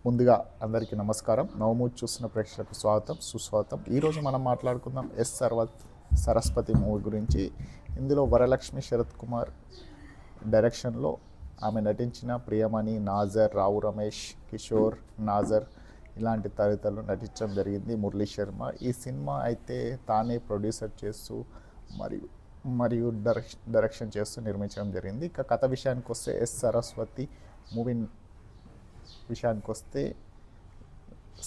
ముందుగా అందరికీ నమస్కారం. నవమూజ్ చూస్తున్న ప్రేక్షకులకు స్వాగతం, సుస్వాగతం. ఈరోజు మనం మాట్లాడుకుందాం సరస్వతి మూవీ గురించి. ఇందులో వరలక్ష్మి శరత్ కుమార్ డైరెక్షన్లో ఆమె నటించిన ప్రియమణి, నాజర్, రావు రమేష్, కిషోర్, నాజర్ ఇలాంటి తదితరులు నటించడం జరిగింది. మురళీ శర్మ ఈ సినిమా అయితే తానే ప్రొడ్యూసర్ చేస్తూ మరియు డైరెక్షన్ చేస్తూ నిర్మించడం జరిగింది. ఇక కథ విషయానికి వస్తే సరస్వతి మూవీ విషయానికి వస్తే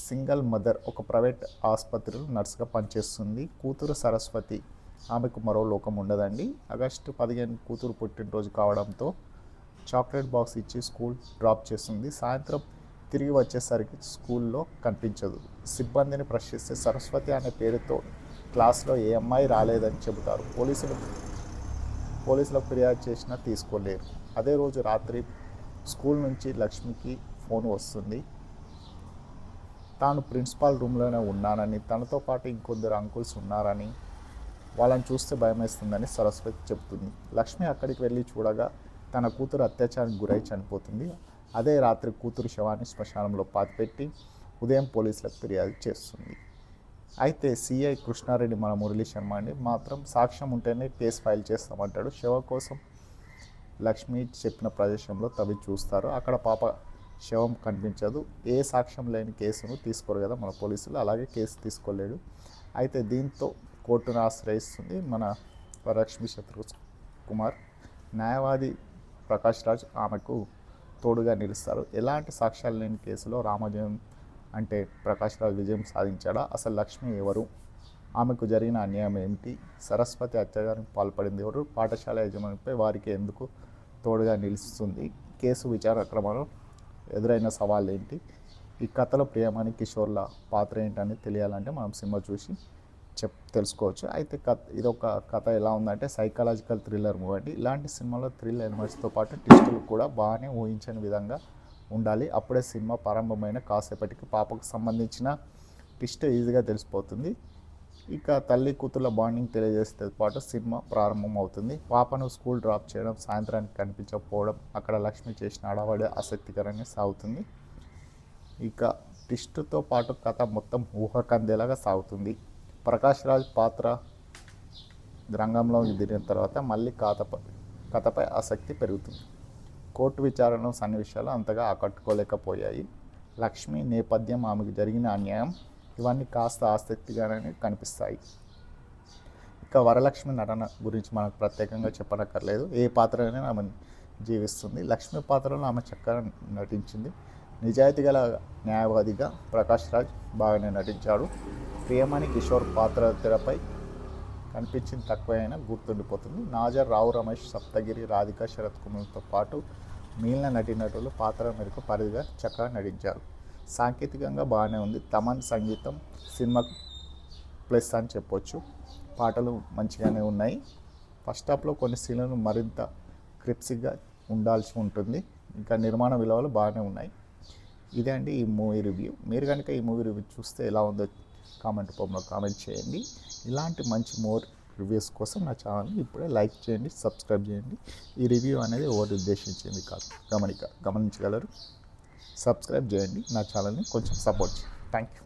సింగిల్ మదర్ ఒక ప్రైవేట్ ఆసుపత్రిలో నర్సుగా పనిచేస్తుంది. కూతురు సరస్వతి, ఆమెకు మరో లోకం ఉండదండి. ఆగస్టు 15 కూతురు పుట్టినరోజు కావడంతో చాక్లెట్ బాక్స్ ఇచ్చి స్కూల్ డ్రాప్ చేస్తుంది. సాయంత్రం తిరిగి వచ్చేసరికి స్కూల్లో కనిపించదు. సిబ్బందిని ప్రశ్నిస్తే సరస్వతి అనే పేరుతో క్లాస్లో ఏ అమ్మాయి రాలేదని చెబుతారు. పోలీసులకు ఫిర్యాదు చేసినా తీసుకోలేరు. అదే రోజు రాత్రి స్కూల్ నుంచి లక్ష్మికి ఫోన్ వస్తుంది. తాను ప్రిన్సిపాల్ రూమ్లోనే ఉన్నానని, తనతో పాటు ఇంకొందరు అంకుల్స్ ఉన్నారని, వాళ్ళని చూస్తే భయం వేస్తుందని సరస్వతి చెప్తుంది. లక్ష్మి అక్కడికి వెళ్ళి చూడగా తన కూతురు అత్యాచారానికి గురై చనిపోతుంది. అదే రాత్రి కూతురు శవాన్ని శ్మశానంలో పాతిపెట్టి ఉదయం పోలీసులకు ఫిర్యాదు చేస్తుంది. అయితే సిఐ కృష్ణారెడ్డి, మన మురళీ శర్మ అండి, మాత్రం సాక్ష్యం ఉంటేనే కేసు ఫైల్ చేస్తామంటాడు. శవం కోసం లక్ష్మి చెప్పిన ప్రదేశంలో తవ్వి చూస్తారు. అక్కడ పాప శవం కనిపించదు. ఏ సాక్ష్యం లేని కేసును తీసుకోరు కదా మన పోలీసులు, అలాగే కేసు తీసుకోలేడు. అయితే దీంతో కోర్టును ఆశ్రయిస్తుంది మన వరలక్ష్మి శరత్ కుమార్. న్యాయవాది ప్రకాష్ రాజ్ ఆమెకు తోడుగా నిలుస్తారు. ఎలాంటి సాక్ష్యాలు లేని కేసులో రామజయం అంటే ప్రకాష్ రాజ్ విజయం సాధించాడా? అసలు లక్ష్మి ఎవరు? ఆమెకు జరిగిన అన్యాయం ఏమిటి? సరస్వతి అత్యాచారానికి పాల్పడింది ఎవరు? పాఠశాల యజమానిపై వారికి ఎందుకు తోడుగా నిలుస్తుంది? కేసు విచారణ క్రమంలో ఎదురైన సవాళ్ళు ఏంటి? ఈ కథలో ప్రియమణి, కిషోర్ల పాత్ర ఏంటని తెలియాలంటే మనం సినిమా చూసి తెలుసుకోవచ్చు. అయితే ఇదొక కథ ఎలా ఉందంటే సైకలాజికల్ థ్రిల్లర్ మూవీ అండి. ఇలాంటి సినిమాలో థ్రిల్ ఎలిమెంట్స్తో పాటు ట్విస్టులు కూడా బాగానే ఊహించని విధంగా ఉండాలి. అప్పుడే సినిమా ప్రారంభమైన కాసేపటికి పాపకు సంబంధించిన ట్విస్ట్ ఈజీగా తెలిసిపోతుంది. ఇక తల్లి కూతుర్ల బాండింగ్ తెలియజేస్తే పాటు సినిమా ప్రారంభం అవుతుంది. పాపను స్కూల్ డ్రాప్ చేయడం, సాయంత్రానికి కనిపించకపోవడం, అక్కడ లక్ష్మి చేసిన అడవాడి ఆసక్తికరంగా సాగుతుంది. ఇక ట్విస్ట్తో పాటు కథ మొత్తం ఊహకందేలాగా సాగుతుంది. ప్రకాష్ రాజ్ పాత్ర రంగంలో దిగిన తర్వాత మళ్ళీ కథపై ఆసక్తి పెరుగుతుంది. కోర్టు విచారణ సన్నివేశాలు అంతగా ఆకట్టుకోలేకపోయాయి. లక్ష్మి నేపథ్యం, ఆమెకు జరిగిన అన్యాయం ఇవన్నీ కాస్త ఆసక్తిగానే కనిపిస్తాయి. ఇక వరలక్ష్మి నటన గురించి మనకు ప్రత్యేకంగా చెప్పనక్కర్లేదు. ఏ పాత్రనే ఆమె జీవిస్తుంది. లక్ష్మి పాత్రలో ఆమె చక్కగా నటించింది. నిజాయితీ గల న్యాయవాదిగా ప్రకాష్ రాజ్ బాగానే నటించాడు. ప్రియమణి, కిషోర్ పాత్ర తెరపై కనిపించింది తక్కువైనా గుర్తుండిపోతుంది. నాజర్, రావు రమేష్, సప్తగిరి, రాధిక, శరత్ కుమార్తో పాటు మిగిలిన నటీనటులు పాత్ర మేరకు పరిధిగా చక్కగా నటించారు. సాంకేతికంగా బాగానే ఉంది. తమన్ సంగీతం సినిమా ప్లస్ అని చెప్పొచ్చు. పాటలు మంచిగానే ఉన్నాయి. ఫస్ట్ హాఫ్లో కొన్ని సీన్లను మరింత క్రిప్సిగా ఉండాల్సి ఉంటుంది. ఇంకా నిర్మాణ విలువలు బాగానే ఉన్నాయి. ఇదే అండి ఈ మూవీ రివ్యూ. మీరు కనుక ఈ మూవీ రివ్యూ చూస్తే ఎలా ఉందో కామెంట్ రూపంలో కామెంట్ చేయండి. ఇలాంటి మంచి రివ్యూస్ కోసం నా ఛానల్ని ఇప్పుడే లైక్ చేయండి, సబ్స్క్రైబ్ చేయండి. ఈ రివ్యూ అనేది ఎవరు ఉద్దేశించింది కాదు, గమనించగలరు. సబ్స్క్రైబ్ చేయండి, నా ఛానల్ని కొంచెం సపోర్ట్ చేయండి. Thank you.